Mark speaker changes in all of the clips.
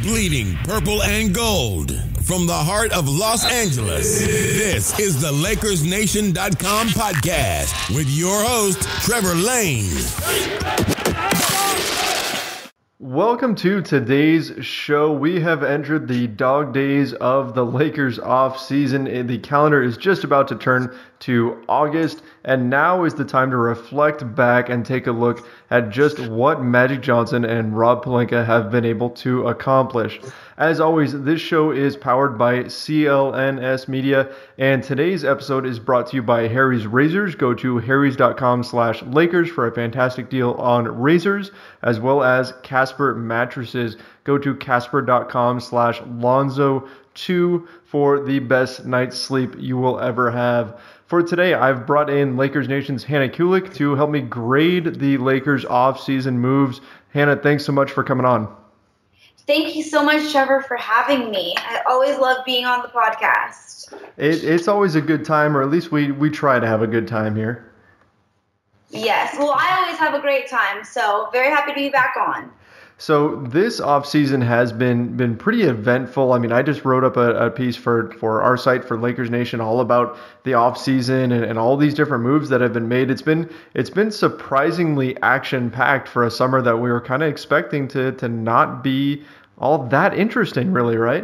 Speaker 1: Bleeding purple and gold. From the heart of Los Angeles, this is the LakersNation.com podcast with your host, Trevor Lane.
Speaker 2: Welcome to today's show. We have entered the dog days of the Lakers off season. The calendar is just about to turn to August, and now is the time to reflect back and take a look at just what Magic Johnson and Rob Pelinka have been able to accomplish. As always, this show is powered by CLNS Media, and today's episode is brought to you by Harry's Razors. Go to harrys.com/Lakers for a fantastic deal on razors, as well as Casper Mattresses. Go to casper.com/Lonzo2 for the best night's sleep you will ever have. For today, I've brought in Lakers Nation's Hannah Kulik to help me grade the Lakers off-season moves. Hannah, thanks so much for coming on.
Speaker 3: Thank you so much, Trevor, for having me. I always love being on the podcast.
Speaker 2: It's always a good time, or at least we try to have a good time here.
Speaker 3: Yes, well, I always have a great time, so very happy to be back on.
Speaker 2: So this offseason has been pretty eventful. I mean, I just wrote up a piece for our site for Lakers Nation all about the offseason and all these different moves that have been made. It's been surprisingly action-packed for a summer that we were kind of expecting to not be all that interesting, really, right?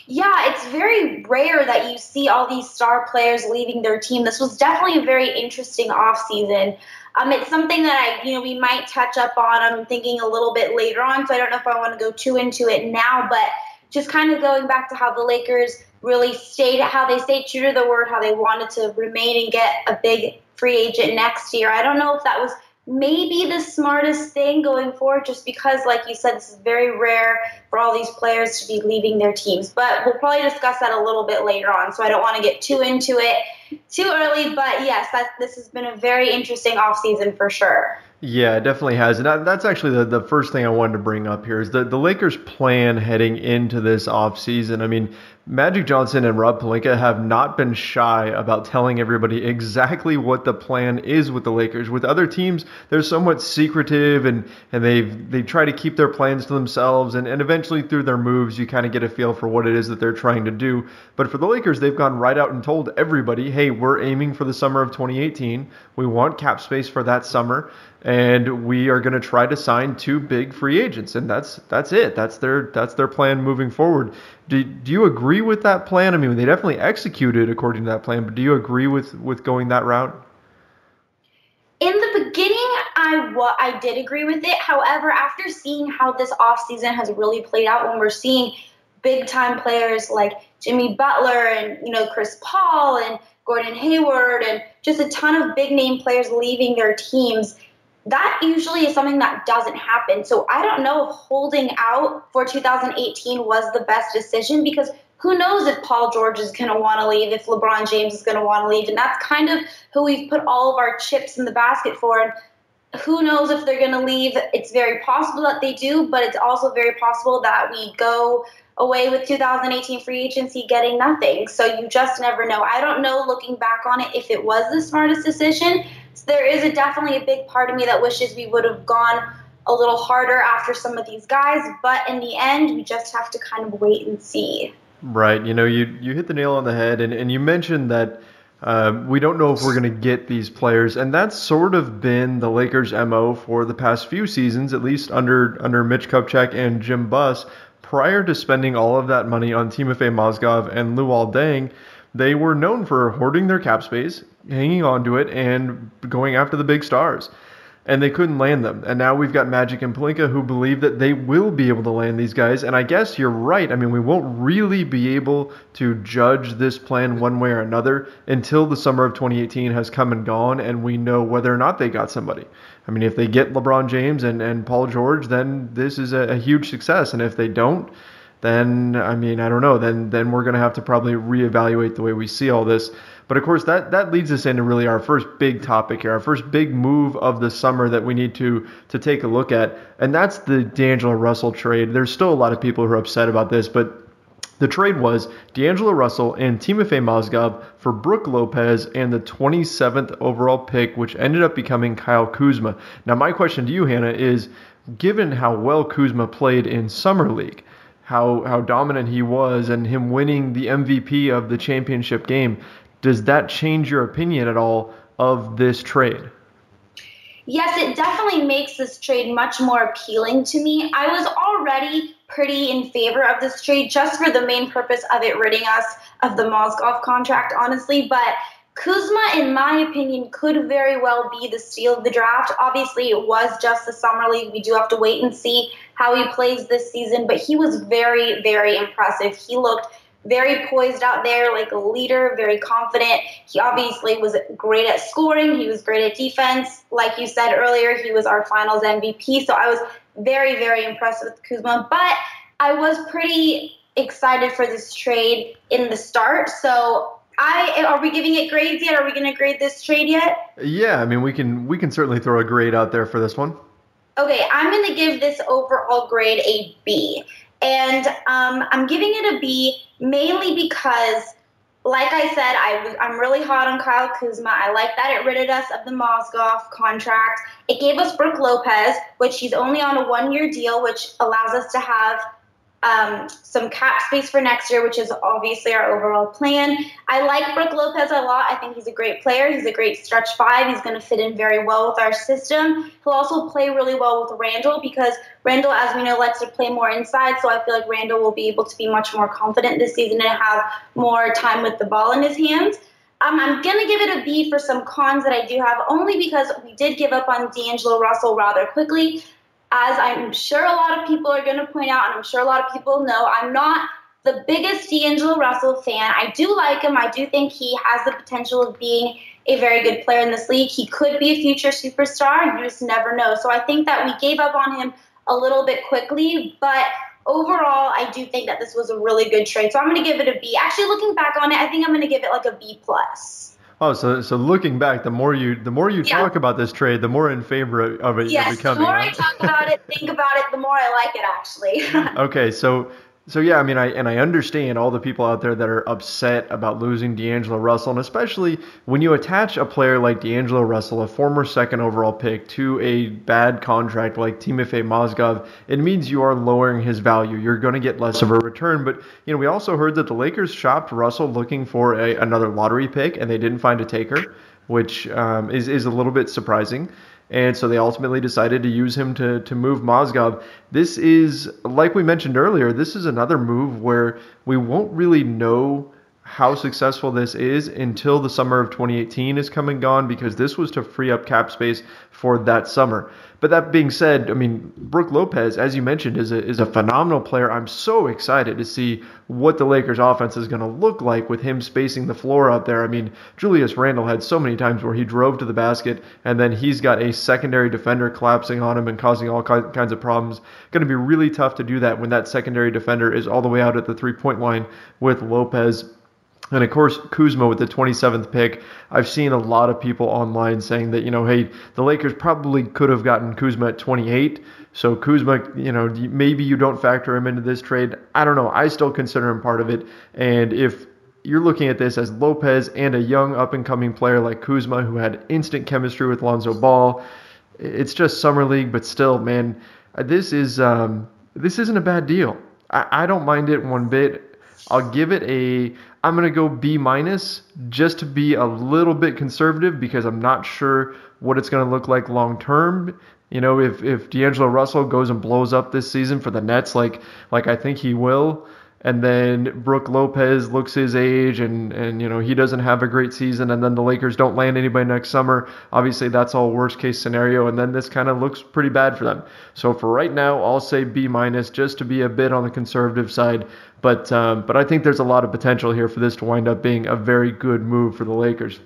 Speaker 3: Yeah, it's very rare that you see all these star players leaving their team. This was definitely a very interesting offseason. It's something that we might touch up on. I'm thinking a little bit later on, so I don't know if I want to go too into it now, but just kind of going back to how the Lakers really stayed true to the word, how they wanted to remain and get a big free agent next year. I don't know if that was maybe the smartest thing going forward, just because, like you said, this is very rare for all these players to be leaving their teams. But we'll probably discuss that a little bit later on, so I don't want to get too into it too early. But yes, this has been a very interesting offseason for sure. Yeah,
Speaker 2: it definitely has. And that's actually the first thing I wanted to bring up here is the Lakers' plan heading into this offseason. I mean, Magic Johnson and Rob Pelinka have not been shy about telling everybody exactly what the plan is with the Lakers. With other teams, they're somewhat secretive and they try to keep their plans to themselves. And eventually through their moves, you kind of get a feel for what it is that they're trying to do. But for the Lakers, they've gone right out and told everybody, hey, we're aiming for the summer of 2018. We want cap space for that summer. And we are going to try to sign two big free agents, and that's it. That's their plan moving forward. Do you agree with that plan? I mean, they definitely executed according to that plan, but do you agree with going that route?
Speaker 3: In the beginning, I did agree with it. However, after seeing how this offseason has really played out, when we're seeing big-time players like Jimmy Butler and Chris Paul and Gordon Hayward and just a ton of big-name players leaving their teams, that usually is something that doesn't happen. So I don't know if holding out for 2018 was the best decision, because who knows if Paul George is going to want to leave, if LeBron James is going to want to leave. And that's kind of who we've put all of our chips in the basket for. And who knows if they're going to leave. It's very possible that they do, but it's also very possible that we go away with 2018 free agency getting nothing. So you just never know. I don't know, looking back on it, if it was the smartest decision. So there is definitely a big part of me that wishes we would have gone a little harder after some of these guys. But in the end, we just have to kind of wait and see.
Speaker 2: Right. You hit the nail on the head. And you mentioned that we don't know if we're going to get these players. And that's sort of been the Lakers' MO for the past few seasons, at least under Mitch Kupchak and Jim Buss. Prior to spending all of that money on Timofey Mozgov and Luol Deng, they were known for hoarding their cap space, hanging on to it, and going after the big stars. And they couldn't land them. And now we've got Magic and Pelinka who believe that they will be able to land these guys. And I guess you're right. I mean, we won't really be able to judge this plan one way or another until the summer of 2018 has come and gone and we know whether or not they got somebody. I mean, if they get LeBron James and Paul George, then this is a huge success. And if they don't, then, I mean, I don't know. Then we're going to have to probably reevaluate the way we see all this. But, of course, that leads us into really our first big topic here, our first big move of the summer that we need to take a look at, and that's the D'Angelo Russell trade. There's still a lot of people who are upset about this, but the trade was D'Angelo Russell and Timofey Mozgov for Brook Lopez and the 27th overall pick, which ended up becoming Kyle Kuzma. Now, my question to you, Hannah, is given how well Kuzma played in Summer League, how dominant he was and him winning the MVP of the championship game. Does that change your opinion at all of this trade?
Speaker 3: Yes, it definitely makes this trade much more appealing to me. I was already pretty in favor of this trade just for the main purpose of it ridding us of the Mozgov contract, honestly. But Kuzma, in my opinion, could very well be the steal of the draft. Obviously, it was just the Summer League. We do have to wait and see how he plays this season. But he was very, very impressive. He looked very poised out there, like a leader, very confident. He obviously was great at scoring. He was great at defense. Like you said earlier, he was our finals MVP. So I was very, very impressed with Kuzma. But I was pretty excited for this trade in the start. So are we giving it grades yet? Are we going to grade this trade yet?
Speaker 2: Yeah, I mean, we can certainly throw a grade out there for this one.
Speaker 3: Okay, I'm going to give this overall grade a B. And I'm giving it a B mainly because, like I said, I'm really hot on Kyle Kuzma. I like that it ridded us of the Mozgov contract. It gave us Brook Lopez, which he's only on a 1-year deal, which allows us to have some cap space for next year, which is obviously our overall plan. I like Brook Lopez a lot. I think he's a great player. He's a great stretch 5. He's going to fit in very well with our system. He'll also play really well with Randall because Randall, as we know, likes to play more inside. So I feel like Randall will be able to be much more confident this season and have more time with the ball in his hands. I'm going to give it a B for some cons that I do have, only because we did give up on D'Angelo Russell rather quickly. As I'm sure a lot of people are going to point out, and I'm sure a lot of people know, I'm not the biggest D'Angelo Russell fan. I do like him. I do think he has the potential of being a very good player in this league. He could be a future superstar. You just never know. So I think that we gave up on him a little bit quickly. But overall, I do think that this was a really good trade. So I'm going to give it a B. Actually, looking back on it, I think I'm going to give it like a B+.
Speaker 2: Oh, so looking back, the more you talk about this trade, the more in favor of it you're becoming.
Speaker 3: The more I talk about it, think about it, the more I like it, actually.
Speaker 2: Okay, so yeah, I mean, I understand all the people out there that are upset about losing D'Angelo Russell, and especially when you attach a player like D'Angelo Russell, a former 2nd overall pick, to a bad contract like Timofey Mozgov, it means you are lowering his value. You're going to get less of a return. But we also heard that the Lakers shopped Russell looking for another lottery pick, and they didn't find a taker, which is a little bit surprising. And so they ultimately decided to use him to move Mozgov. This is, like we mentioned earlier, this is another move where we won't really know how successful this is until the summer of 2018 is come and gone, because this was to free up cap space for that summer. But that being said, I mean, Brook Lopez, as you mentioned, is a phenomenal player. I'm so excited to see what the Lakers offense is going to look like with him spacing the floor out there. I mean, Julius Randle had so many times where he drove to the basket and then he's got a secondary defender collapsing on him and causing all kinds of problems. Going to be really tough to do that when that secondary defender is all the way out at the 3-point line with Lopez. And of course, Kuzma with the 27th pick. I've seen a lot of people online saying that, hey, the Lakers probably could have gotten Kuzma at 28. So Kuzma, maybe you don't factor him into this trade. I don't know. I still consider him part of it. And if you're looking at this as Lopez and a young up-and-coming player like Kuzma who had instant chemistry with Lonzo Ball, it's just summer league, but still, man, this isn't a bad deal. I don't mind it one bit. I'll give it I'm going to go B- just to be a little bit conservative because I'm not sure what it's going to look like long term. If D'Angelo Russell goes and blows up this season for the Nets like I think he will, and then Brook Lopez looks his age and he doesn't have a great season, and then the Lakers don't land anybody next summer, obviously that's all worst case scenario, and then this kind of looks pretty bad for them. So for right now, I'll say B- just to be a bit on the conservative side. But I think there's a lot of potential here for this to wind up being a very good move for the Lakers.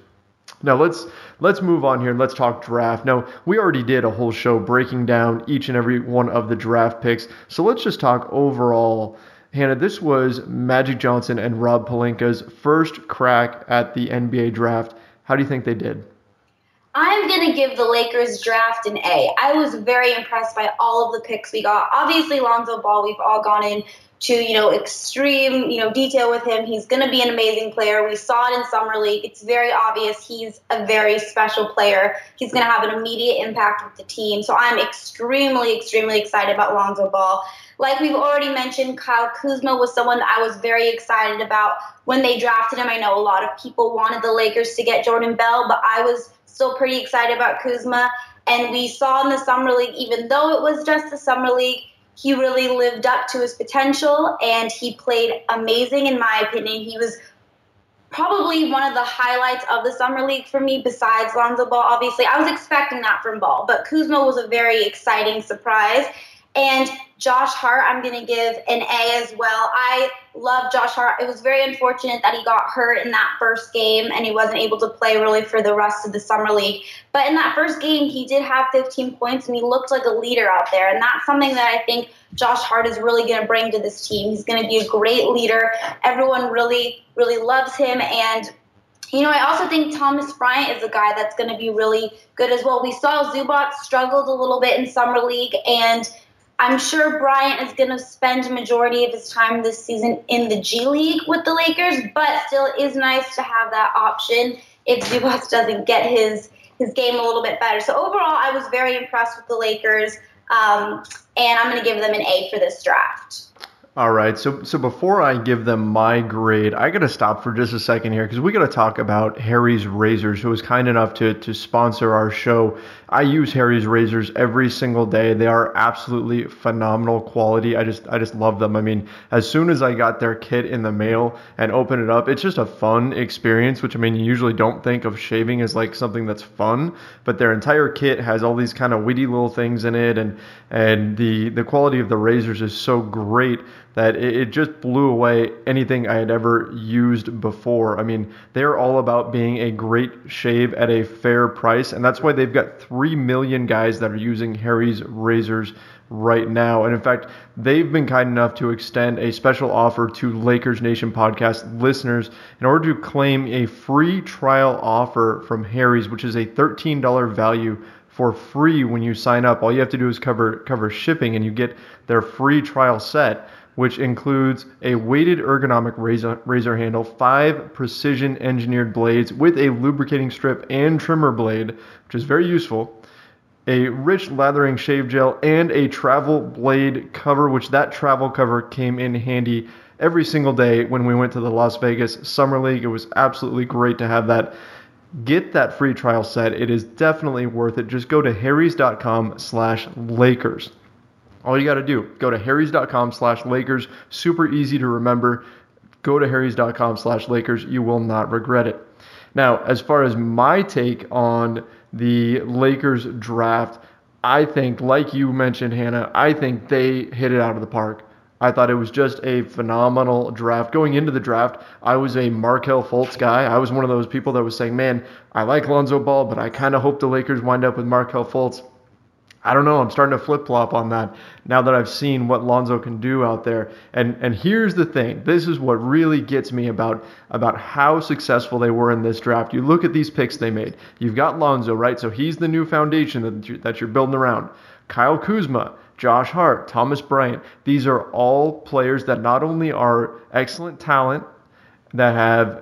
Speaker 2: Now let's move on here and let's talk draft. Now, we already did a whole show breaking down each and every one of the draft picks. So let's just talk overall. Hannah, this was Magic Johnson and Rob Pelinka's first crack at the NBA draft. How do you think they did?
Speaker 3: I'm going to give the Lakers draft an A. I was very impressed by all of the picks we got. Obviously, Lonzo Ball, we've all gone into, extreme, detail with him. He's going to be an amazing player. We saw it in Summer League. It's very obvious he's a very special player. He's going to have an immediate impact with the team. So I'm extremely, extremely excited about Lonzo Ball. Like we've already mentioned, Kyle Kuzma was someone that I was very excited about when they drafted him. I know a lot of people wanted the Lakers to get Jordan Bell, but I was still pretty excited about Kuzma. And we saw in the Summer League, even though it was just the Summer League, he really lived up to his potential, and he played amazing, in my opinion. He was probably one of the highlights of the Summer League for me, besides Lonzo Ball, obviously. I was expecting that from Ball, but Kuzma was a very exciting surprise. And Josh Hart, I'm going to give an A as well. I love Josh Hart. It was very unfortunate that he got hurt in that first game and he wasn't able to play really for the rest of the Summer League. But in that first game, he did have 15 points and he looked like a leader out there. And that's something that I think Josh Hart is really going to bring to this team. He's going to be a great leader. Everyone really, really loves him. And I also think Thomas Bryant is a guy that's going to be really good as well. We saw Zubac struggled a little bit in Summer League, and I'm sure Bryant is going to spend a majority of his time this season in the G League with the Lakers, but still it is nice to have that option if Zubac doesn't get his game a little bit better. So overall, I was very impressed with the Lakers, and I'm going to give them an A for this draft.
Speaker 2: All right, so before I give them my grade, I got to stop for just a second here because we got to talk about Harry's Razors, who was kind enough to sponsor our show. I use Harry's Razors every single day. They are absolutely phenomenal quality. I just love them. I mean, as soon as I got their kit in the mail and opened it up, it's just a fun experience, which, I mean, you usually don't think of shaving as like something that's fun, but their entire kit has all these kind of witty little things in it, and the quality of the razors is so great that it just blew away anything I had ever used before. I mean, they're all about being a great shave at a fair price, and that's why they've got 3 million guys that are using Harry's Razors right now. And in fact, they've been kind enough to extend a special offer to Lakers Nation podcast listeners in order to claim a free trial offer from Harry's, which is a $13 value for free when you sign up. All you have to do is cover shipping, and you get their free trial set, which includes a weighted ergonomic razor handle, 5 precision-engineered blades with a lubricating strip and trimmer blade, which is very useful, a rich lathering shave gel, and a travel blade cover, which that travel cover came in handy every single day when we went to the Las Vegas Summer League. It was absolutely great to have that. Get that free trial set. It is definitely worth it. Just go to harrys.com/Lakers. All you got to do, go to harrys.com/Lakers. Super easy to remember. Go to harrys.com/Lakers. You will not regret it. Now, as far as my take on the Lakers draft, I think, like you mentioned, Hannah, I think they hit it out of the park. I thought it was just a phenomenal draft. Going into the draft, I was a Markelle Fultz guy. I was one of those people that was saying, man, I like Lonzo Ball, but I kind of hope the Lakers wind up with Markelle Fultz. I don't know. I'm starting to flip-flop on that now that I've seen what Lonzo can do out there. And here's the thing. This is what really gets me about how successful they were in this draft. You look at these picks they made. You've got Lonzo, right? So he's the new foundation that you're building around. Kyle Kuzma, Josh Hart, Thomas Bryant. These are all players that not only are excellent talent, that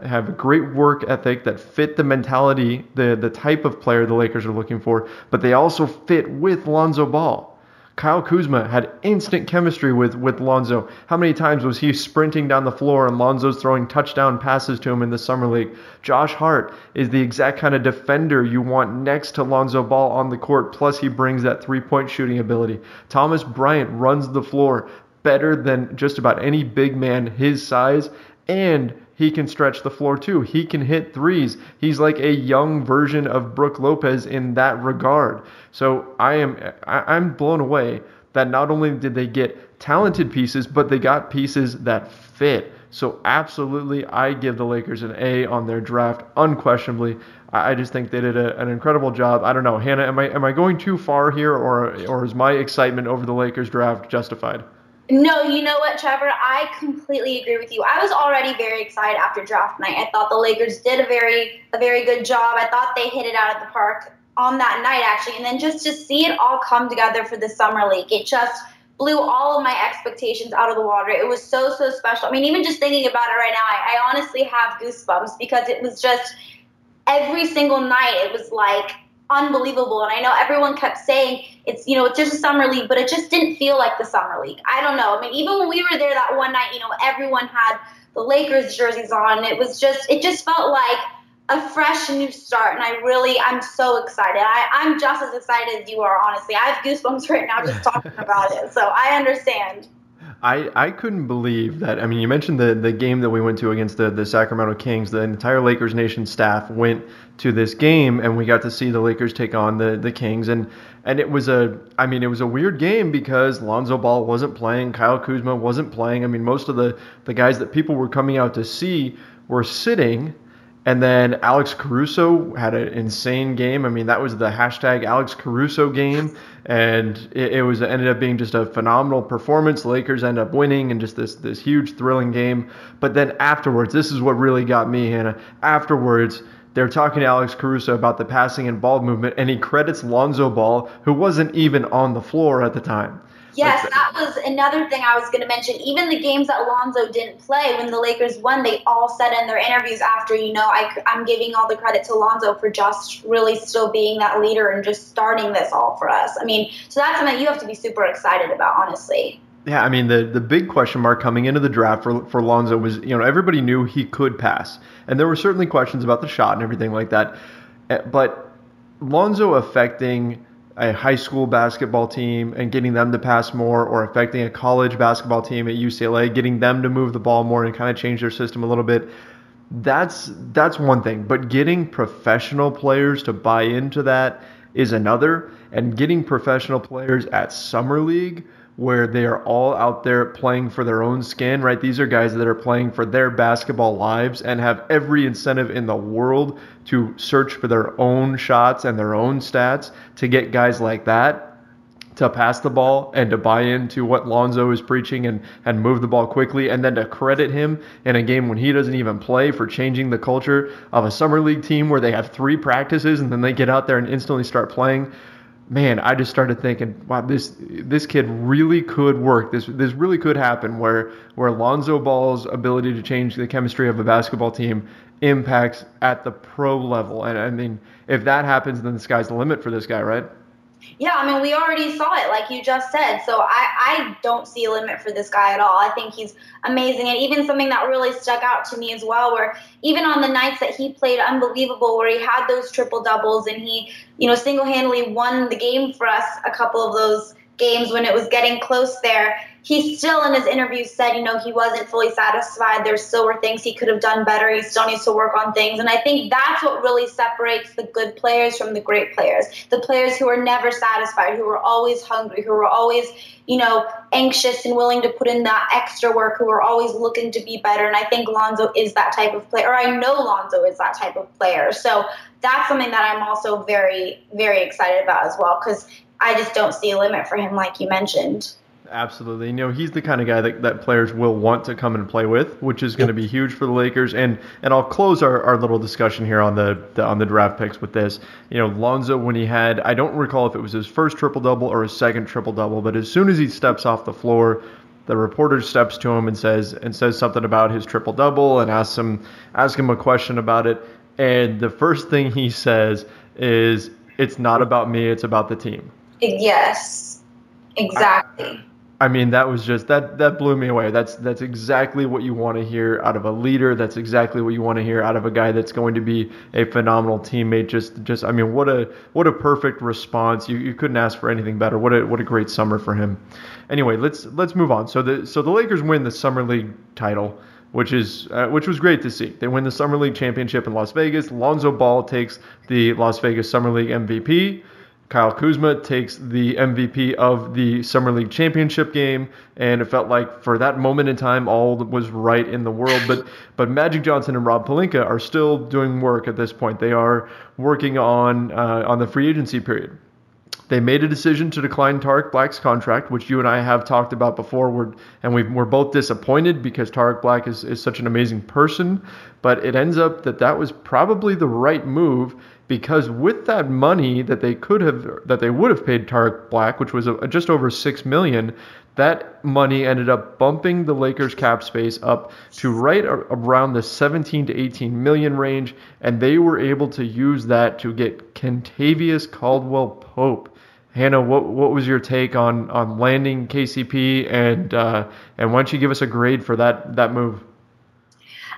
Speaker 2: have a great work ethic, that fit the mentality, the type of player the Lakers are looking for, but they also fit with Lonzo Ball. Kyle Kuzma had instant chemistry with Lonzo. How many times was he sprinting down the floor and Lonzo's throwing touchdown passes to him in the Summer League? Josh Hart is the exact kind of defender you want next to Lonzo Ball on the court, plus he brings that three-point shooting ability. Thomas Bryant runs the floor better than just about any big man his size, and he can stretch the floor too. He can hit threes. He's like a young version of Brook Lopez in that regard. So I'm blown away that not only did they get talented pieces, but they got pieces that fit. So absolutely, I give the Lakers an A on their draft, unquestionably. I just think they did an incredible job. I don't know, Hannah, am I going too far here, or is my excitement over the Lakers draft justified?
Speaker 3: No, you know what, Trevor? I completely agree with you. I was already very excited after draft night. I thought the Lakers did a very good job. I thought they hit it out of the park on that night, actually. And then just to see it all come together for the Summer League, it just blew all of my expectations out of the water. It was so, so special. I mean, even just thinking about it right now, I honestly have goosebumps because it was just every single night, it was like unbelievable. And I know everyone kept saying it's, it's just a Summer League, but it just didn't feel like the Summer League. I don't know. I mean, even when we were there that one night, everyone had the Lakers jerseys on. It just felt like a fresh new start. And I'm so excited. I'm just as excited as you are, honestly. I have goosebumps right now just talking about it. So I understand.
Speaker 2: I couldn't believe that. I mean, you mentioned the game that we went to against the Sacramento Kings. The entire Lakers Nation staff went to this game, and we got to see the Lakers take on the Kings. And it was a weird game because Lonzo Ball wasn't playing, Kyle Kuzma wasn't playing. I mean, most of the guys that people were coming out to see were sitting. And then Alex Caruso had an insane game. I mean, that was the hashtag Alex Caruso game. And it ended up being just a phenomenal performance. The Lakers end up winning and just this huge thrilling game. But then afterwards, this is what really got me, Hannah. Afterwards, they're talking to Alex Caruso about the passing and ball movement, and he credits Lonzo Ball, who wasn't even on the floor at the time.
Speaker 3: Yes, that was another thing I was going to mention. Even the games that Lonzo didn't play, when the Lakers won, they all said in their interviews after, I'm giving all the credit to Lonzo for just really still being that leader and just starting this all for us. I mean, so that's something you have to be super excited about, honestly.
Speaker 2: Yeah, I mean, the big question mark coming into the draft for Lonzo was, everybody knew he could pass. And there were certainly questions about the shot and everything like that. But Lonzo affecting a high school basketball team and getting them to pass more, or affecting a college basketball team at UCLA, getting them to move the ball more and kind of change their system a little bit, that's one thing. But getting professional players to buy into that is another. And getting professional players at Summer League, where they are all out there playing for their own skin, right? These are guys that are playing for their basketball lives and have every incentive in the world to search for their own shots and their own stats. To get guys like that to pass the ball and to buy into what Lonzo is preaching and move the ball quickly, and then to credit him in a game when he doesn't even play for changing the culture of a Summer League team where they have 3 practices and then they get out there and instantly start playing. Man, I just started thinking, wow, this kid really could work. This really could happen where Lonzo Ball's ability to change the chemistry of a basketball team impacts at the pro level. And I mean, if that happens, then the sky's the limit for this guy, right?
Speaker 3: Yeah, I mean, we already saw it, like you just said. So I don't see a limit for this guy at all. I think he's amazing. And even something that really stuck out to me as well, where even on the nights that he played unbelievable, where he had those triple doubles and he, single-handedly won the game for us a couple of those games when it was getting close there, he still in his interviews said, he wasn't fully satisfied. There still were things he could have done better. He still needs to work on things. And I think that's what really separates the good players from the great players. The players who are never satisfied, who are always hungry, who are always, anxious and willing to put in that extra work, who are always looking to be better. And I think Lonzo is that type of player, or I know Lonzo is that type of player. So that's something that I'm also very, very excited about as well, because I just don't see a limit for him, like you mentioned.
Speaker 2: Absolutely. He's the kind of guy that players will want to come and play with, which is going to be huge for the Lakers. And I'll close our little discussion here on the draft picks with this. Lonzo, when he had, I don't recall if it was his first triple-double or his second triple-double, but as soon as he steps off the floor, the reporter steps to him and says something about his triple-double and asks him a question about it. And the first thing he says is, "It's not about me, it's about the team."
Speaker 3: Yes, exactly.
Speaker 2: I mean, that was just that blew me away. That's exactly what you want to hear out of a leader. That's exactly what you want to hear out of a guy that's going to be a phenomenal teammate. Just I mean, what a perfect response. You couldn't ask for anything better. What a great summer for him. Anyway, let's move on. So the Lakers win the Summer League title, which was great to see. They win the Summer League championship in Las Vegas. Lonzo Ball takes the Las Vegas Summer League MVP. Kyle Kuzma takes the MVP of the Summer League championship game, and it felt like for that moment in time, all was right in the world. But Magic Johnson and Rob Pelinka are still doing work at this point. They are working on the free agency period. They made a decision to decline Tarik Black's contract, which you and I have talked about before. We're both disappointed because Tarik Black is such an amazing person. But it ends up that was probably the right move, because with that money that they would have paid Tarik Black, which was just over $6 million, that money ended up bumping the Lakers cap space up to right around the 17 to 18 million range, and they were able to use that to get Kentavious Caldwell-Pope. Hannah, what was your take on landing KCP, and why don't you give us a grade for that move?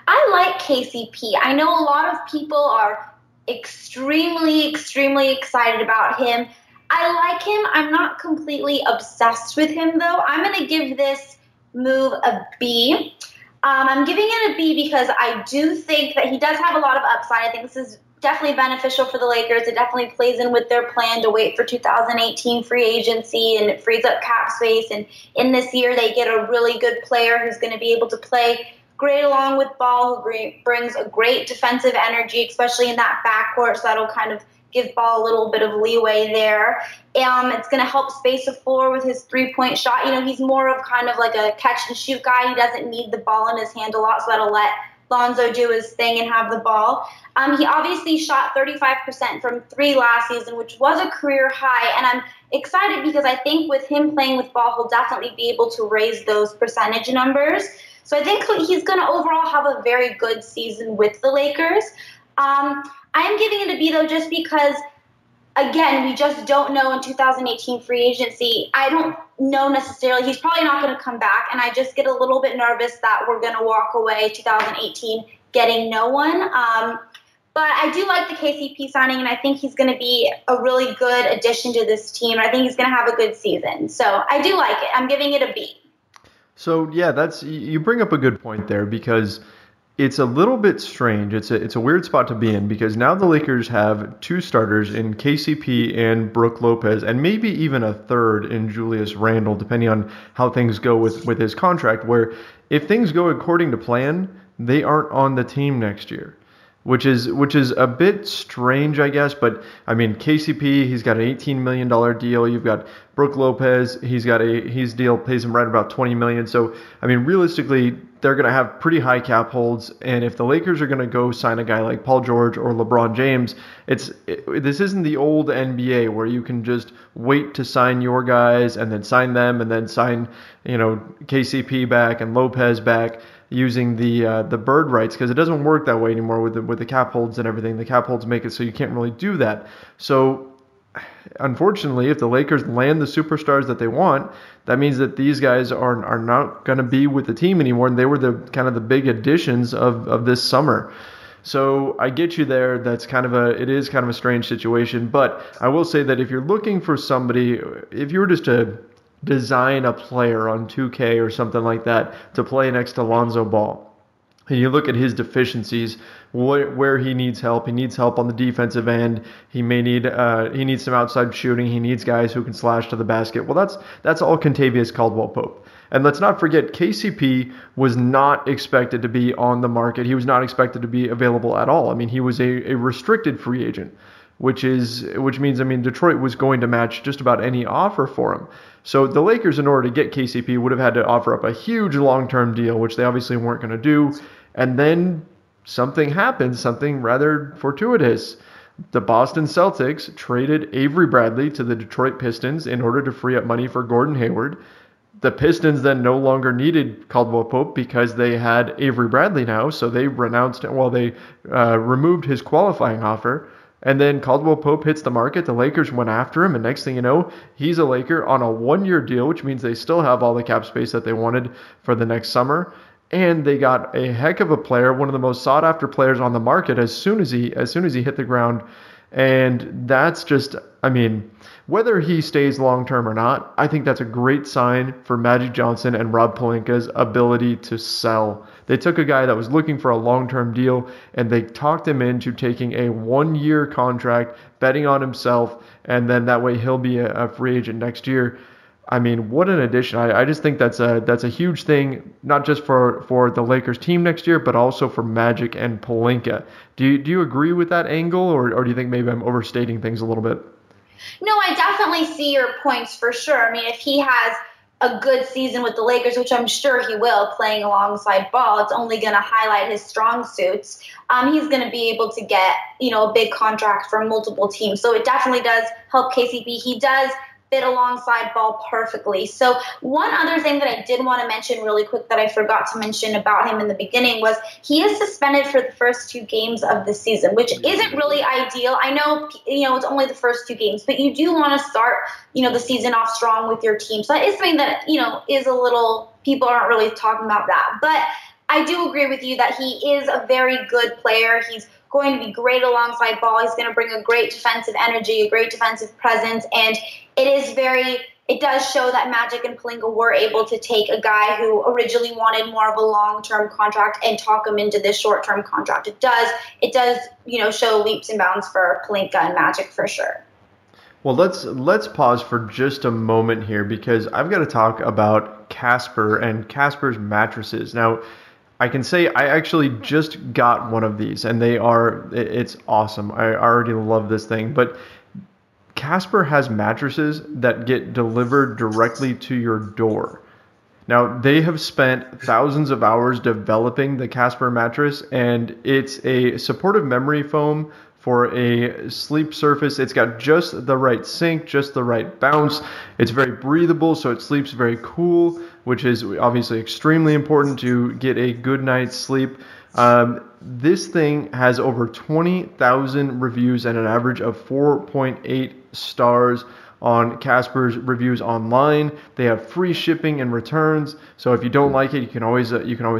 Speaker 3: I like KCP. I know a lot of people are extremely, extremely excited about him. I like him. I'm not completely obsessed with him, though. I'm going to give this move a B. I'm giving it a B because I do think that he does have a lot of upside. I think this is definitely beneficial for the Lakers. It definitely plays in with their plan to wait for 2018 free agency, and it frees up cap space. And in this year, they get a really good player who's going to be able to play great along with Ball, who brings a great defensive energy, especially in that backcourt. So that'll kind of give Ball a little bit of leeway there. It's going to help space the floor with his three-point shot. You know, he's more of kind of like a catch-and-shoot guy. He doesn't need the ball in his hand a lot, so that'll let Lonzo do his thing and have the ball. He obviously shot 35% from three last season, which was a career high, and I'm excited because I think with him playing with Ball, he'll definitely be able to raise those percentage numbers. So I think he's going to overall have a very good season with the Lakers. I'm giving it a B, though, just because, again, we just don't know in 2018 free agency. I don't know necessarily. He's probably not going to come back, and I just get a little bit nervous that we're going to walk away 2018 getting no one. But I do like the KCP signing, and I think he's going to be a really good addition to this team. I think he's going to have a good season. So I do like it. I'm giving it a B.
Speaker 2: So, yeah, you bring up a good point there, because it's a little bit strange. It's a weird spot to be in, because now the Lakers have two starters in KCP and Brook Lopez, and maybe even a third in Julius Randle, depending on how things go with his contract, where if things go according to plan, they aren't on the team next year, which is a bit strange, I guess. But I mean, KCP, he's got an $18 million deal. You've got Brook Lopez, his deal pays him right about $20 million. So I mean, realistically, they're going to have pretty high cap holds. And if the Lakers are going to go sign a guy like Paul George or LeBron James, this isn't the old NBA where you can just wait to sign your guys and then sign them and then sign, KCP back and Lopez back using the bird rights, because it doesn't work that way anymore with the cap holds and everything. The cap holds make it so you can't really do that. So unfortunately, if the Lakers land the superstars that they want, that means that these guys are not going to be with the team anymore, and they were the kind of the big additions of this summer. So I get you there. It is kind of a strange situation, but I will say that if you're looking for somebody, if you were just to design a player on 2K or something like that to play next to Lonzo Ball, and you look at his deficiencies, where he needs help. He needs help on the defensive end. He needs some outside shooting. He needs guys who can slash to the basket. Well, that's all Kentavious Caldwell-Pope. And let's not forget, KCP was not expected to be on the market. He was not expected to be available at all. I mean, he was a restricted free agent, which means Detroit was going to match just about any offer for him. So the Lakers, in order to get KCP, would have had to offer up a huge long-term deal, which they obviously weren't going to do. And then something happened, something rather fortuitous. The Boston Celtics traded Avery Bradley to the Detroit Pistons in order to free up money for Gordon Hayward. The Pistons then no longer needed Caldwell-Pope because they had Avery Bradley now, so they removed his qualifying offer. And then Caldwell-Pope hits the market. The Lakers went after him, and next thing you know, he's a Laker on a one-year deal, which means they still have all the cap space that they wanted for the next summer. And they got a heck of a player, one of the most sought-after players on the market as soon as he hit the ground. And that's just, whether he stays long-term or not, I think that's a great sign for Magic Johnson and Rob Pelinka's ability to sell. They took a guy that was looking for a long-term deal, and they talked him into taking a one-year contract, betting on himself, and then that way he'll be a free agent next year. I mean, what an addition. I just think that's a huge thing, not just for the Lakers team next year, but also for Magic and Pelinka. Do you agree with that angle, or do you think maybe I'm overstating things a little bit?
Speaker 3: No, I definitely see your points for sure. I mean, if he has a good season with the Lakers, which I'm sure he will, playing alongside Ball, it's only going to highlight his strong suits. He's going to be able to get, a big contract from multiple teams. So it definitely does help KCP. He does fit alongside Ball perfectly. So one other thing that I did want to mention really quick that I forgot to mention about him in the beginning was he is suspended for the first 2 games of the season, which isn't really ideal. I know, it's only the first 2 games, but you do want to start, the season off strong with your team. So that is something that, is a little, people aren't really talking about that. But I do agree with you that he is a very good player. He's going to be great alongside Ball. He's going to bring a great defensive energy, a great defensive presence, and it does show that Magic and Pelinka were able to take a guy who originally wanted more of a long-term contract and talk him into this short-term contract. It does, show leaps and bounds for Pelinka and Magic for sure.
Speaker 2: Well, let's pause for just a moment here because I've got to talk about Casper and Casper's mattresses. Now, I can say I actually just got one of these, and it's awesome. I already love this thing, but Casper has mattresses that get delivered directly to your door. Now, they have spent thousands of hours developing the Casper mattress, and it's a supportive memory foam for a sleep surface. It's got just the right sink, just the right bounce. It's very breathable, so it sleeps very cool, which is obviously extremely important to get a good night's sleep. This thing has over 20,000 reviews and an average of 4.8 stars on Casper's reviews online. They have free shipping and returns, so if you don't like it, you can always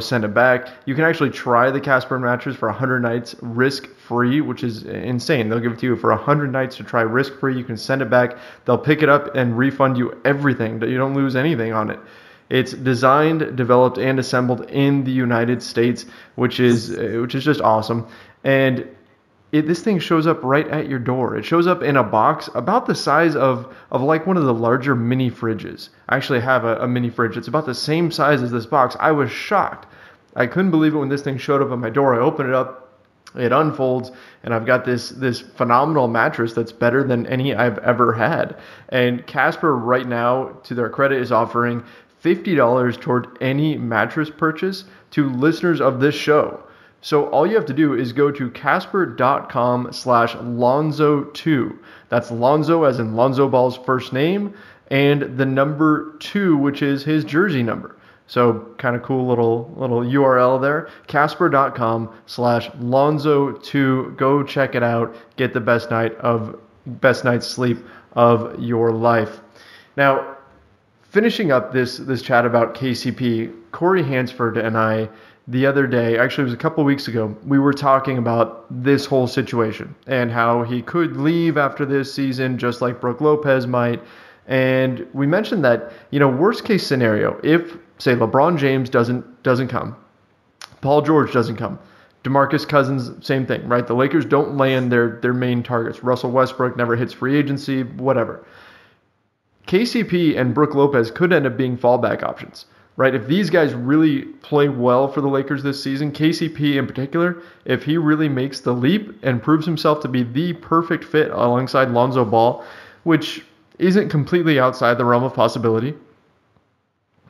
Speaker 2: send it back. You can actually try the Casper mattress for 100 nights risk-free, which is insane. They'll give it to you for 100 nights to try risk-free. You can send it back. They'll pick it up and refund you everything. You don't lose anything on it. It's designed, developed, and assembled in the United States, which is just awesome. And this thing shows up right at your door. It shows up in a box about the size of like one of the larger mini fridges. I actually have a mini fridge. It's about the same size as this box. I was shocked. I couldn't believe it when this thing showed up at my door. I opened it up, it unfolds, and I've got this phenomenal mattress that's better than any I've ever had. And Casper right now, to their credit, is offering $50 toward any mattress purchase to listeners of this show. So all you have to do is go to casper.com/Lonzo2. That's Lonzo as in Lonzo Ball's first name and the number 2, which is his jersey number. So kind of cool little URL there. Casper.com/Lonzo2. Go check it out. Get the best night's sleep of your life. Now, finishing up this chat about KCP, Corey Hansford and I, the other day, actually it was a couple weeks ago, we were talking about this whole situation and how he could leave after this season, just like Brook Lopez might. And we mentioned that, worst case scenario, if, say, LeBron James doesn't come, Paul George doesn't come, DeMarcus Cousins, same thing, right? The Lakers don't land their main targets. Russell Westbrook never hits free agency, whatever. KCP and Brook Lopez could end up being fallback options, right? If these guys really play well for the Lakers this season, KCP in particular, if he really makes the leap and proves himself to be the perfect fit alongside Lonzo Ball, which isn't completely outside the realm of possibility,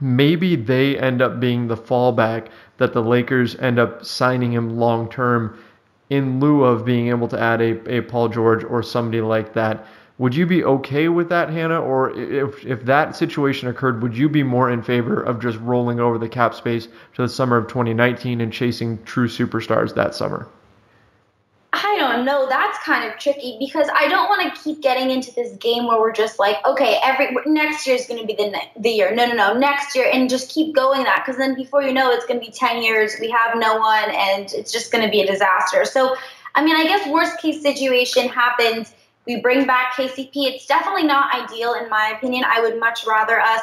Speaker 2: maybe they end up being the fallback that the Lakers end up signing him long-term in lieu of being able to add a Paul George or somebody like that. Would you be okay with that, Hannah? Or if that situation occurred, would you be more in favor of just rolling over the cap space to the summer of 2019 and chasing true superstars that summer?
Speaker 3: I don't know. That's kind of tricky because I don't want to keep getting into this game where we're just like, okay, next year is going to be the year. No, next year, and just keep going that, because then before you know it, it's going to be 10 years. We have no one, and it's just going to be a disaster. So, I mean, I guess worst case situation happens. We bring back KCP. It's definitely not ideal, in my opinion. I would much rather us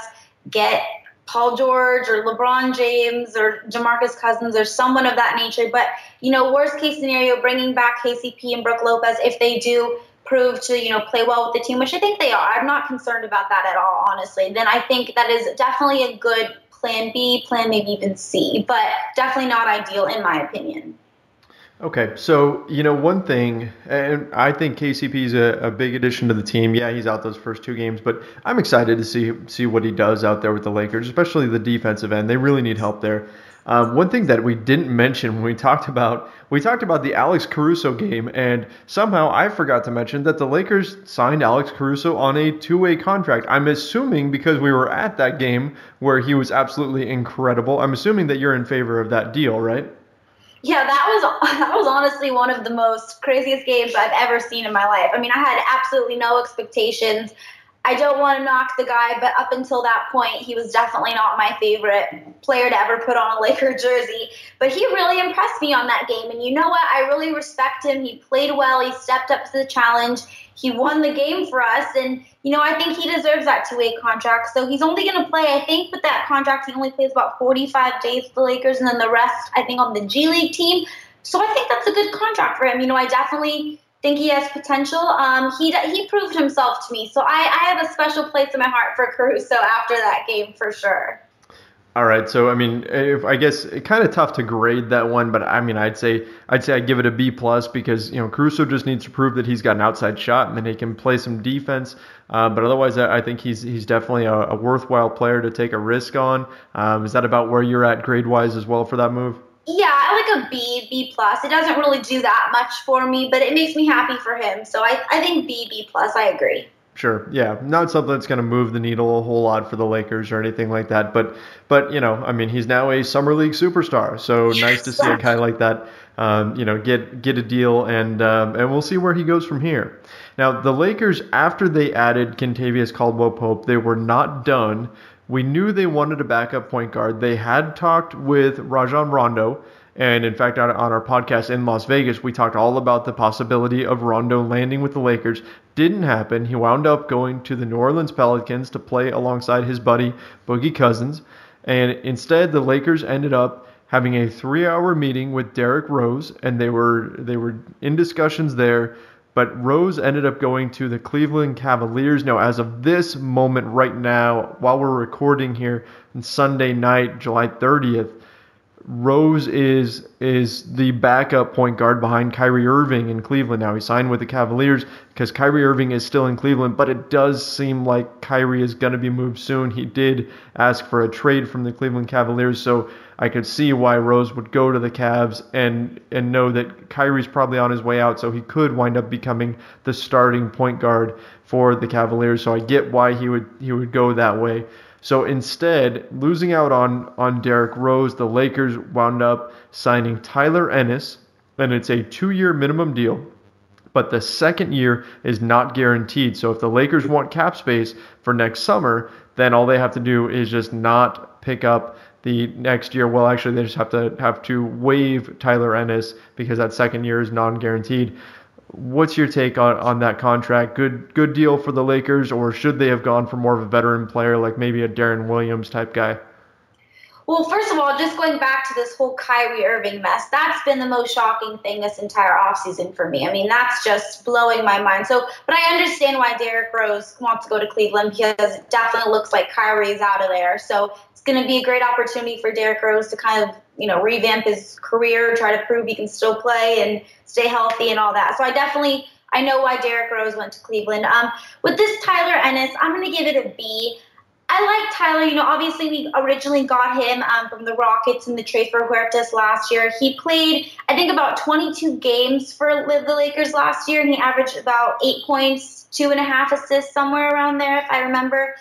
Speaker 3: get Paul George or LeBron James or DeMarcus Cousins or someone of that nature. But, worst case scenario, bringing back KCP and Brook Lopez, if they do prove to, play well with the team, which I think they are. I'm not concerned about that at all, honestly. Then I think that is definitely a good plan B, plan maybe even C, but definitely not ideal in my opinion.
Speaker 2: Okay, so one thing, and I think KCP is a big addition to the team. Yeah, he's out those first 2 games, but I'm excited to see what he does out there with the Lakers, especially the defensive end. They really need help there. One thing that we didn't mention when we talked about the Alex Caruso game, and somehow I forgot to mention that the Lakers signed Alex Caruso on a 2-way contract. I'm assuming because we were at that game where he was absolutely incredible. I'm assuming that you're in favor of that deal, right?
Speaker 3: Yeah, that was honestly one of the most craziest games I've ever seen in my life. I mean, I had absolutely no expectations. I don't want to knock the guy, but up until that point, he was definitely not my favorite player to ever put on a Laker jersey. But he really impressed me on that game. And you know what? I really respect him. He played well. He stepped up to the challenge. He won the game for us. And, I think he deserves that 2-way contract. So he's only going to play, I think, with that contract, he only plays about 45 days for the Lakers, and then the rest, I think, on the G League team. So I think that's a good contract for him. I definitely think he has potential. He proved himself to me. So I have a special place in my heart for Caruso after that game for sure.
Speaker 2: All right, so I guess it's kind of tough to grade that one, but I'd say I'd give it a B plus because Caruso just needs to prove that he's got an outside shot and then he can play some defense. But otherwise, I think he's definitely a worthwhile player to take a risk on. Is that about where you're at grade wise as well for that move?
Speaker 3: Yeah, I like a B plus. It doesn't really do that much for me, but it makes me happy for him. So I think B plus. I agree.
Speaker 2: Sure. Yeah. Not something that's going to move the needle a whole lot for the Lakers or anything like that. But he's now a summer league superstar. So nice to see a guy like that, get a deal, and we'll see where he goes from here. Now, the Lakers, after they added Kentavious Caldwell-Pope, they were not done. We knew they wanted a backup point guard. They had talked with Rajon Rondo. And in fact, on our podcast in Las Vegas, we talked all about the possibility of Rondo landing with the Lakers. Didn't happen. He wound up going to the New Orleans Pelicans to play alongside his buddy Boogie Cousins. And instead, the Lakers ended up having a 3-hour meeting with Derrick Rose, and they were in discussions there. But Rose ended up going to the Cleveland Cavaliers. Now, as of this moment right now, while we're recording here on Sunday night, July 30th, Rose is the backup point guard behind Kyrie Irving in Cleveland. Now, he signed with the Cavaliers because Kyrie Irving is still in Cleveland, but it does seem like Kyrie is going to be moved soon. He did ask for a trade from the Cleveland Cavaliers, so I could see why Rose would go to the Cavs and know that Kyrie's probably on his way out, so he could wind up becoming the starting point guard for the Cavaliers. So I get why he would go that way. So instead, losing out on Derrick Rose, the Lakers wound up signing Tyler Ennis, and it's a 2-year minimum deal, but the second year is not guaranteed. So if the Lakers want cap space for next summer, then all they have to do is just not pick up the next year. Well, actually, they just have to waive Tyler Ennis because that second year is non-guaranteed. What's your take on that contract? Good deal for the Lakers, or should they have gone for more of a veteran player like maybe a Darren Williams type guy?
Speaker 3: Well, first of all, just going back to this whole Kyrie Irving mess, that's been the most shocking thing this entire offseason for me. I mean, that's just blowing my mind. But I understand why Derrick Rose wants to go to Cleveland because it definitely looks like Kyrie is out of there. So it's going to be a great opportunity for Derrick Rose to kind of, revamp his career, try to prove he can still play and stay healthy and all that. So I know why Derrick Rose went to Cleveland. With this Tyler Ennis, I'm going to give it a B. I like Tyler. Obviously we originally got him from the Rockets in the trade for Huertas last year. He played, I think, about 22 games for the Lakers last year, and he averaged about 8 points, 2.5 assists, somewhere around there, if I remember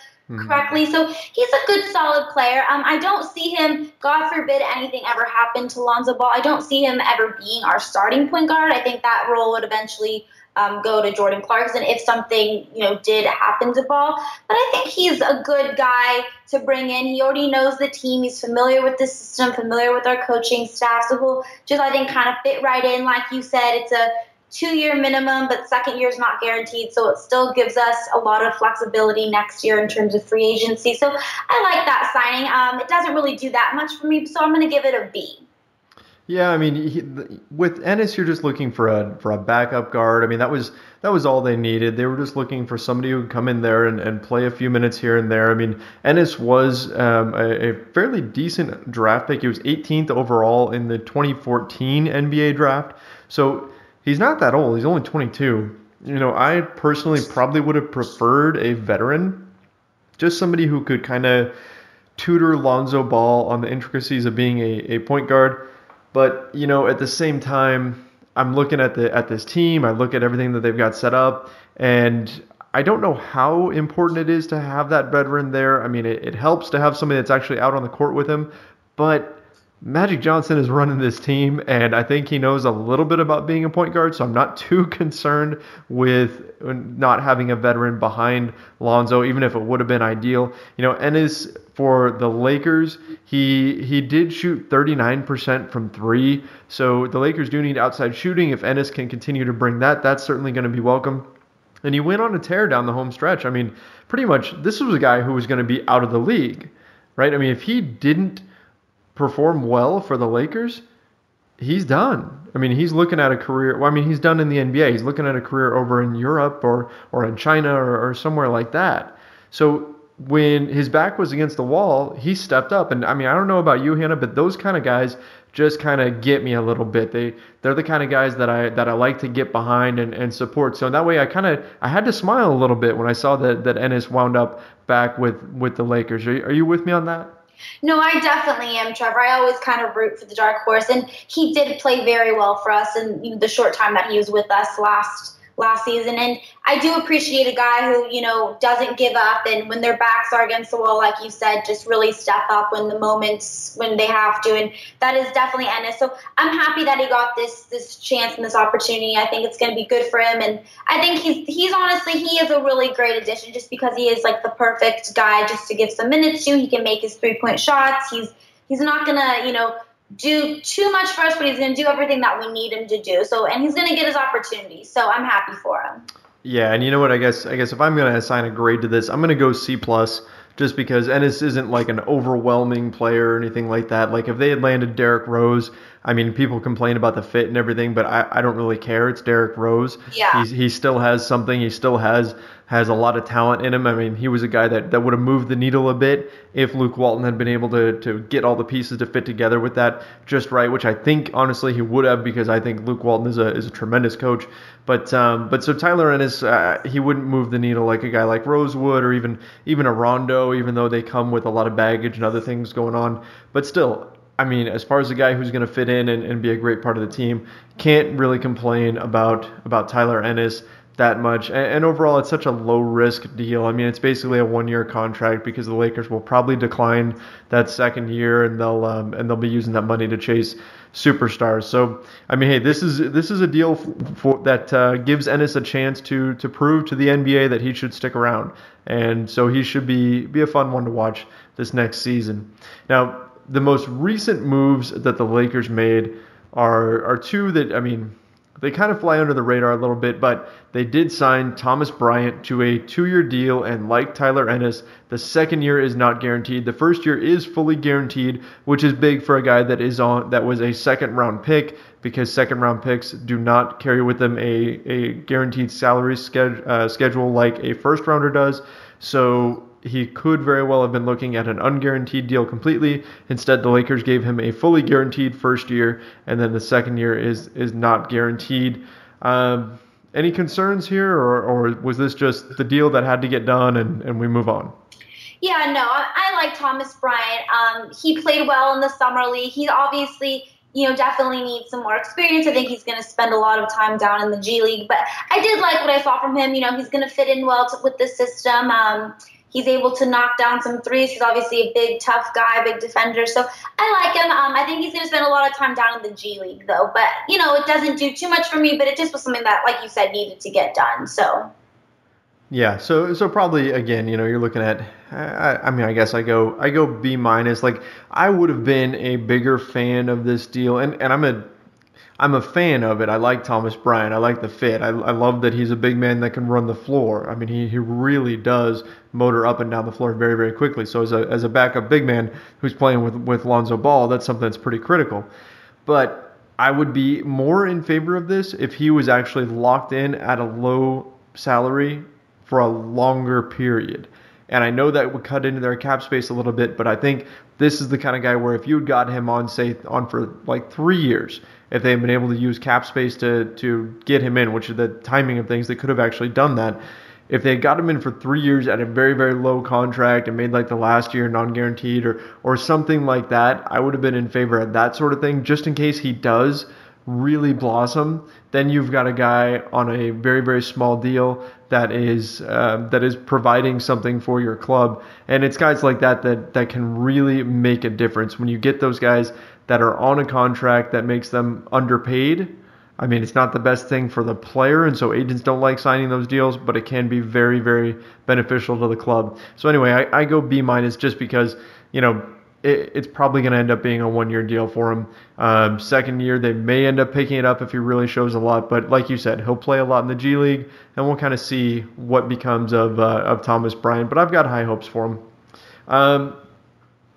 Speaker 3: correctly. So he's a good, solid player. I don't see him, God forbid anything ever happened to Lonzo Ball, I don't see him ever being our starting point guard. I think that role would eventually go to Jordan Clarkson if something, did happen to Ball. But I think he's a good guy to bring in. He already knows the team. He's familiar with the system, familiar with our coaching staff. So he'll just, I think, kind of fit right in. Like you said, it's a 2-year minimum, but second year is not guaranteed. So it still gives us a lot of flexibility next year in terms of free agency. So I like that signing. It doesn't really do that much for me, so I'm going to give it a B.
Speaker 2: Yeah, I mean, with Ennis, you're just looking for a backup guard. I mean, that was all they needed. They were just looking for somebody who could come in there and play a few minutes here and there. I mean, Ennis was a fairly decent draft pick. He was 18th overall in the 2014 NBA draft. So he's not that old. He's only 22. I personally probably would have preferred a veteran, just somebody who could kind of tutor Lonzo Ball on the intricacies of being a point guard. But, at the same time, I'm looking at this team. I look at everything that they've got set up, and I don't know how important it is to have that veteran there. I mean, it helps to have somebody that's actually out on the court with him, but Magic Johnson is running this team, and I think he knows a little bit about being a point guard, so I'm not too concerned with not having a veteran behind Lonzo, even if it would have been ideal. Ennis, for the Lakers, he did shoot 39% from three, so the Lakers do need outside shooting. If Ennis can continue to bring that, that's certainly going to be welcome. And he went on a tear down the home stretch. I mean, pretty much this was a guy who was going to be out of the league, right? I mean, if he didn't perform well for the Lakers, he's done. I mean, he's looking at a career. Well, I mean, he's done in the NBA. He's looking at a career over in Europe or in China or somewhere like that. So when his back was against the wall, he stepped up. And I mean, I don't know about you, Hannah, but those kind of guys just kind of get me a little bit. They're the kind of guys that I like to get behind and support. So that way I had to smile a little bit when I saw that Ennis wound up back with the Lakers. Are you with me on that?
Speaker 3: No, I definitely am, Trevor. I always kind of root for the dark horse, and he did play very well for us in the short time that he was with us last season. And I do appreciate a guy who, doesn't give up, and when their backs are against the wall, like you said, just really step up when the moments when they have to. And that is definitely Ennis. So I'm happy that he got this chance and this opportunity. I think it's going to be good for him. And I think he's honestly, he is a really great addition just because he is like the perfect guy just to give some minutes to. He can make his 3-point shots. He's not going to, do too much for us, but he's going to do everything that we need him to do. So, and he's going to get his opportunity. So I'm happy for him.
Speaker 2: Yeah, and you know what? I guess if I'm going to assign a grade to this, I'm going to go C+, just because Ennis isn't like an overwhelming player or anything like that. Like if they had landed Derrick Rose, I mean, people complain about the fit and everything, but I don't really care. It's Derrick Rose.
Speaker 3: Yeah.
Speaker 2: He still has something. He still has a lot of talent in him. I mean, he was a guy that would have moved the needle a bit if Luke Walton had been able to get all the pieces to fit together with that just right, which I think, honestly, he would have, because I think Luke Walton is a tremendous coach. But so Tyler Ennis, he wouldn't move the needle like a guy like Rose would, or even a Rondo, even though they come with a lot of baggage and other things going on. But still, I mean, as far as a guy who's going to fit in and be a great part of the team, can't really complain about Tyler Ennis that much. And overall, it's such a low-risk deal. I mean, it's basically a one-year contract because the Lakers will probably decline that second year, and they'll be using that money to chase superstars. So, I mean, hey, this is a deal that gives Ennis a chance to prove to the NBA that he should stick around, and so he should be a fun one to watch this next season. Now, the most recent moves that the Lakers made are two that, I mean, they kind of fly under the radar a little bit, but they did sign Thomas Bryant to a 2-year deal, and like Tyler Ennis, the second year is not guaranteed. The first year is fully guaranteed, which is big for a guy that was a second-round pick, because second-round picks do not carry with them a guaranteed salary schedule like a first-rounder does. So he could very well have been looking at an unguaranteed deal completely. Instead, the Lakers gave him a fully guaranteed first year, and then the second year is not guaranteed. Any concerns here, or was this just the deal that had to get done and we move on?
Speaker 3: Yeah, no, I like Thomas Bryant. He played well in the summer league. He obviously, definitely needs some more experience. I think he's going to spend a lot of time down in the G League, but I did like what I saw from him. He's going to fit in well with the system. He's able to knock down some threes. He's obviously a big, tough guy, big defender. So I like him. I think he's going to spend a lot of time down in the G League, though. But, it doesn't do too much for me, but it just was something that, like you said, needed to get done. So.
Speaker 2: Yeah, so probably, again, you're looking at, I guess I go B-. Like, I would have been a bigger fan of this deal, and I'm a fan of it. I like Thomas Bryant. I like the fit. I love that he's a big man that can run the floor. I mean, he really does motor up and down the floor very, very quickly. So as a backup big man who's playing with Lonzo Ball, that's something that's pretty critical. but I would be more in favor of this if he was actually locked in at a low salary for a longer period. And I know that would cut into their cap space a little bit, but I think this is the kind of guy where if you had got him on for like 3 years, if they had been able to use cap space to get him in, which is the timing of things, they could have actually done that. If they had got him in for 3 years at a very, very low contract and made like the last year non-guaranteed or something like that, I would have been in favor of that sort of thing, just in case he does really blossom. Then you've got a guy on a very, very small deal that is providing something for your club. And it's guys like that can really make a difference. When you get those guys that are on a contract that makes them underpaid, I mean, it's not the best thing for the player, and so agents don't like signing those deals, but it can be very, very beneficial to the club. So anyway, I go B- just because, it's probably going to end up being a 1-year deal for him. Second year, they may end up picking it up if he really shows a lot. But like you said, he'll play a lot in the G League, and we'll kind of see what becomes of Thomas Bryant. But I've got high hopes for him.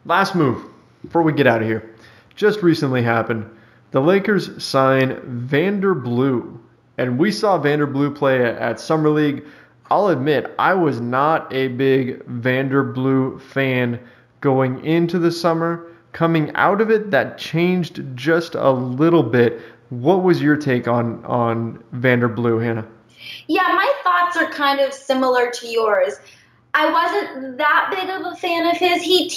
Speaker 2: Last move before we get out of here. Just recently happened. The Lakers sign Vander, and we saw Vander play at Summer League. I'll admit, I was not a big Vander fan going into the summer. Coming out of it, that changed just a little bit. What was your take on Vander, Hannah?
Speaker 3: Yeah, my thoughts are kind of similar to yours. I wasn't that big of a fan of his. He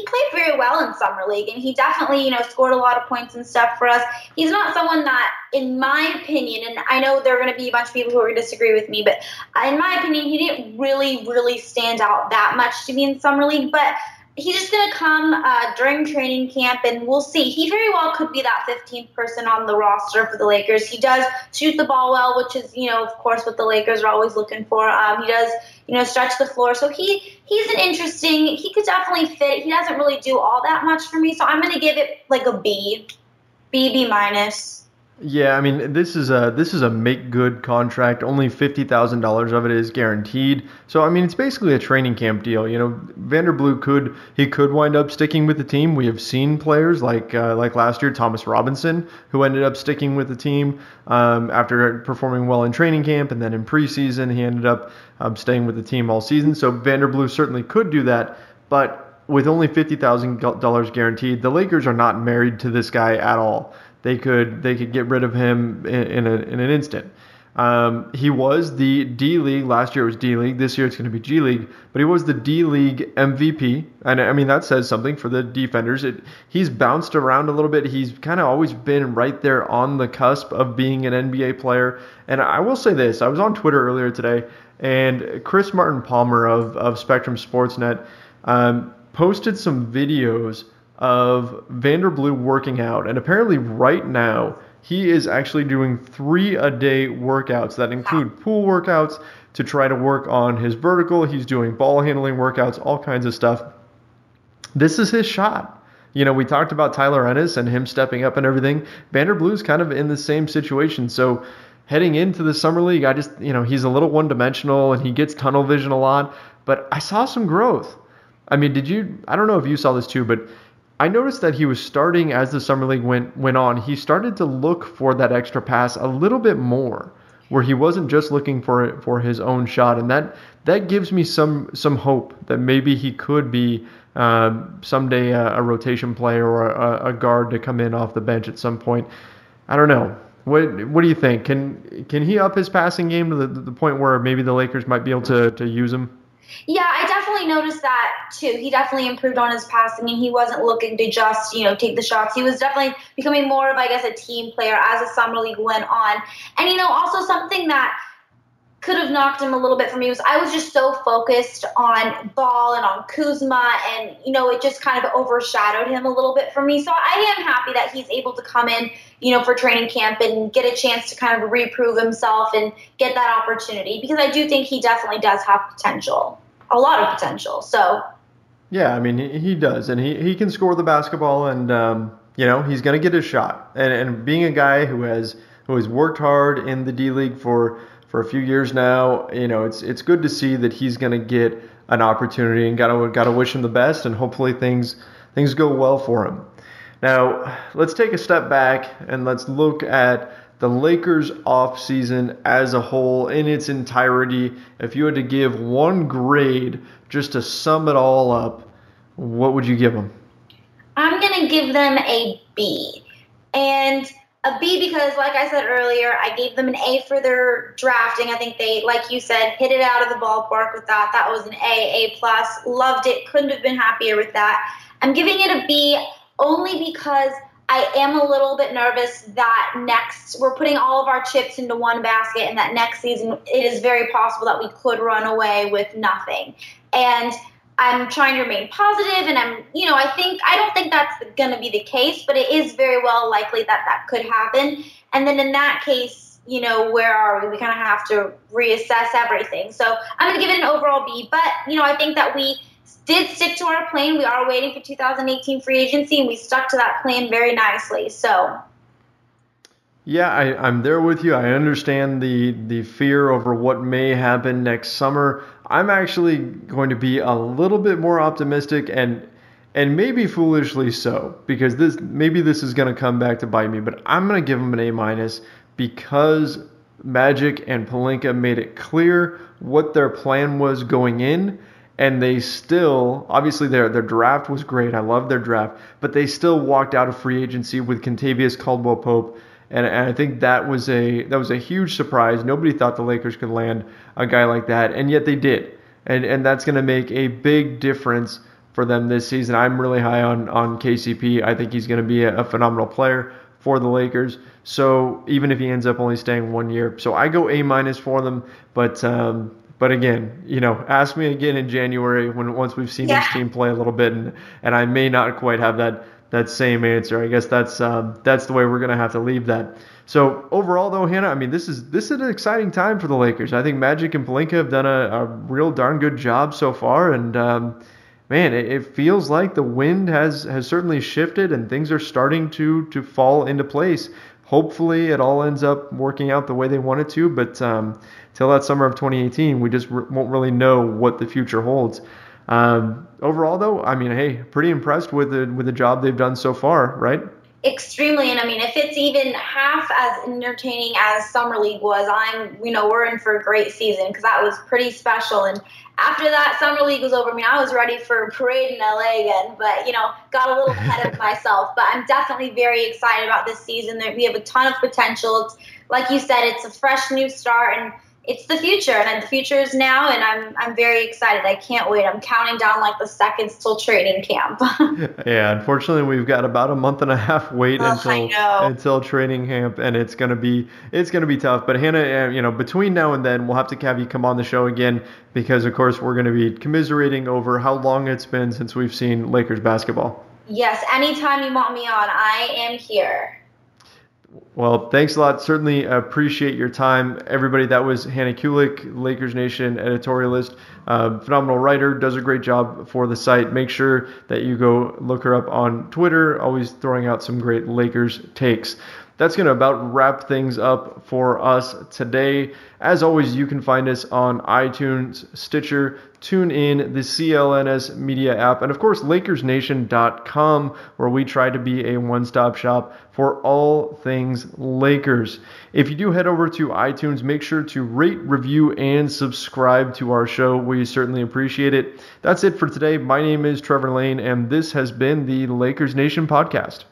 Speaker 3: played very well in Summer League, and he definitely, scored a lot of points and stuff for us. He's not someone that, in my opinion, and I know there are going to be a bunch of people who are going to disagree with me, but in my opinion, he didn't really, really stand out that much to me in Summer League. But he's just going to come during training camp, and we'll see. He very well could be that 15th person on the roster for the Lakers. He does shoot the ball well, which is, of course, what the Lakers are always looking for. He does, stretch the floor. So he's an interesting – he could definitely fit. He doesn't really do all that much for me, so I'm going to give it like a B. B-.
Speaker 2: Yeah, I mean, this is a make good contract. Only $50,000 of it is guaranteed. So I mean, it's basically a training camp deal. Vander could wind up sticking with the team. We have seen players like last year, Thomas Robinson, who ended up sticking with the team after performing well in training camp, and then in preseason he ended up staying with the team all season. So Vander certainly could do that, but with only $50,000 guaranteed, the Lakers are not married to this guy at all. They could get rid of him in an instant. He was the D League last year. It was D League. This year it's going to be G League. But he was the D League MVP, and I mean that says something for the defenders. He's bounced around a little bit. He's kind of always been right there on the cusp of being an NBA player. And I will say this: I was on Twitter earlier today, and Chris Martin Palmer of Spectrum Sportsnet posted some videos of Vander working out, and apparently right now he is actually doing 3-a-day workouts that include pool workouts to try to work on his vertical. He's doing ball handling workouts, all kinds of stuff. This is his shot. We talked about Tyler Ennis and him stepping up and everything. Vander is kind of in the same situation. So heading into the Summer League, I just, he's a little one-dimensional and he gets tunnel vision a lot, but I saw some growth. I mean, I don't know if you saw this too, but I noticed that he was starting as the Summer League went on. He started to look for that extra pass a little bit more, where he wasn't just looking for his own shot, and that gives me some hope that maybe he could be someday a rotation player or a guard to come in off the bench at some point. I don't know. What do you think? Can he up his passing game to the point where maybe the Lakers might be able to use him?
Speaker 3: Yeah, I definitely noticed that too. He definitely improved on his passing, and he wasn't looking to just, take the shots. He was definitely becoming more of, I guess, a team player as the Summer League went on. And, also something that could have knocked him a little bit for me was I was just so focused on Ball and on Kuzma, and, it just kind of overshadowed him a little bit for me. So I am happy that he's able to come in, for training camp and get a chance to kind of reprove himself and get that opportunity, because I do think he definitely does have potential, a lot of potential. So
Speaker 2: yeah, I mean, he does, and he can score the basketball, and he's going to get his shot. And being a guy who has worked hard in the D League for a few years now, it's good to see that he's going to get an opportunity, and got to wish him the best, and hopefully things go well for him. Now, let's take a step back and let's look at the Lakers offseason as a whole in its entirety. If you had to give one grade just to sum it all up, what would you give them?
Speaker 3: I'm going to give them a B. And a B because, like I said earlier, I gave them an A for their drafting. I think they, like you said, hit it out of the ballpark with that. That was an A+. Loved it. Couldn't have been happier with that. I'm giving it a B only because I am a little bit nervous that next we're putting all of our chips into one basket, and that next season it is very possible that we could run away with nothing. And I'm trying to remain positive, and I don't think that's going to be the case, but it is very well likely that that could happen. And then in that case, where are we? We kind of have to reassess everything. So I'm going to give it an overall B, but I think that we did stick to our plan. We are waiting for 2018 free agency, and we stuck to that plan very nicely. So,
Speaker 2: yeah, I'm there with you. I understand the fear over what may happen next summer. I'm actually going to be a little bit more optimistic, and maybe foolishly so, because this is going to come back to bite me. But I'm going to give them an A- because Magic and Pelinka made it clear what their plan was going in. And they still, obviously their draft was great. I love their draft. But they still walked out of free agency with Kentavious Caldwell-Pope. And I think that was a huge surprise. Nobody thought the Lakers could land a guy like that. And yet they did. And that's going to make a big difference for them this season. I'm really high on KCP. I think he's going to be a phenomenal player for the Lakers. So even if he ends up only staying 1 year. So I go A- for them. But again, ask me again in January once we've seen this team play a little bit, and I may not quite have that same answer. I guess that's the way we're gonna have to leave that. So overall, though, Hannah, I mean, this is an exciting time for the Lakers. I think Magic and Pelinka have done a real darn good job so far, and man, it feels like the wind has certainly shifted, and things are starting to fall into place. Hopefully, it all ends up working out the way they want it to, but till that summer of 2018, we just won't really know what the future holds. Overall, though, I mean, hey, pretty impressed with the job they've done so far, right?
Speaker 3: Extremely, and I mean, if it's even half as entertaining as Summer League was, we're in for a great season because that was pretty special. And after that Summer League was over, I was ready for a parade in LA again, but got a little ahead of myself. But I'm definitely very excited about this season. That we have a ton of potential. It's, like you said, it's a fresh new start, and it's the future, and the future is now, and I'm very excited. I can't wait. I'm counting down like the seconds till training camp.
Speaker 2: Yeah, unfortunately, we've got about a month and a half wait until training camp, and it's gonna be tough. But Hannah, between now and then, we'll have to have you come on the show again because, of course, we're going to be commiserating over how long it's been since we've seen Lakers basketball.
Speaker 3: Yes, anytime you want me on, I am here.
Speaker 2: Well, thanks a lot. Certainly appreciate your time. Everybody, that was Hannah Kulik, Lakers Nation editorialist, phenomenal writer, does a great job for the site. Make sure that you go look her up on Twitter, always throwing out some great Lakers takes. That's going to about wrap things up for us today. As always, you can find us on iTunes, Stitcher, TuneIn, the CLNS Media app, and of course, LakersNation.com, where we try to be a one-stop shop for all things Lakers. If you do head over to iTunes, make sure to rate, review, and subscribe to our show. We certainly appreciate it. That's it for today. My name is Trevor Lane, and this has been the Lakers Nation podcast.